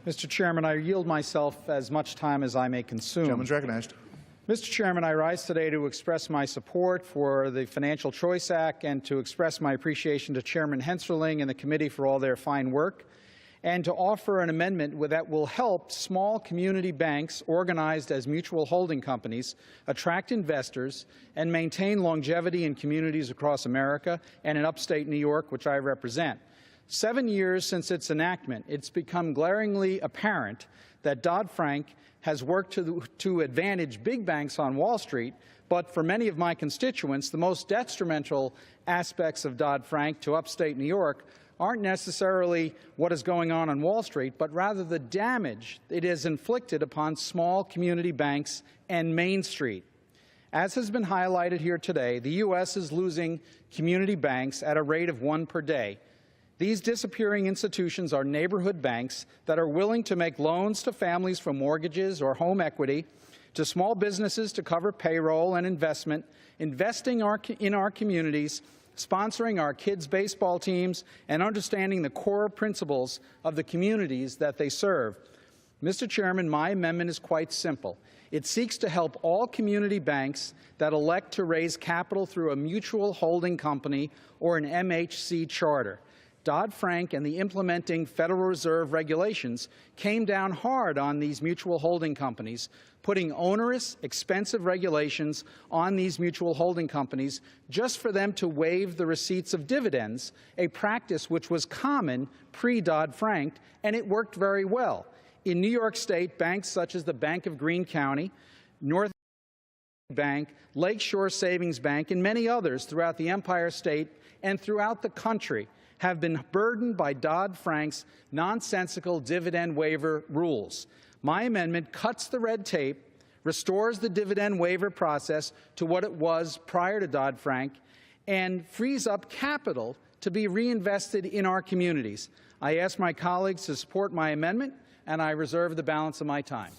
Mr. Chairman, I yield myself as much time as I may consume. Gentleman is recognized. Mr. Chairman, I rise today to express my support for the Financial Choice Act and to express my appreciation to Chairman Hensarling and the committee for all their fine work, and to offer an amendment that will help small community banks organized as mutual holding companies attract investors and maintain longevity in communities across America and in upstate New York, which I represent. 7 years since its enactment, it's become glaringly apparent that Dodd-Frank has worked to advantage big banks on Wall Street, but for many of my constituents, the most detrimental aspects of Dodd-Frank to upstate New York aren't necessarily what is going on Wall Street, but rather the damage it has inflicted upon small community banks and Main Street. As has been highlighted here today, the U.S. is losing community banks at a rate of 1 per day. These disappearing institutions are neighborhood banks that are willing to make loans to families for mortgages or home equity, to small businesses to cover payroll and investment, investing in our communities, sponsoring our kids' baseball teams, and understanding the core principles of the communities that they serve. Mr. Chairman, my amendment is quite simple. It seeks to help all community banks that elect to raise capital through a mutual holding company or an MHC charter. Dodd-Frank and the implementing Federal Reserve regulations came down hard on these mutual holding companies, putting onerous, expensive regulations on these mutual holding companies just for them to waive the receipts of dividends, a practice which was common pre-Dodd-Frank, and it worked very well. In New York State, banks such as the Bank of Greene County, North Bank, Lakeshore Savings Bank, and many others throughout the Empire State and throughout the country have been burdened by Dodd-Frank's nonsensical dividend waiver rules. My amendment cuts the red tape, restores the dividend waiver process to what it was prior to Dodd-Frank, and frees up capital to be reinvested in our communities. I ask my colleagues to support my amendment, and I reserve the balance of my time.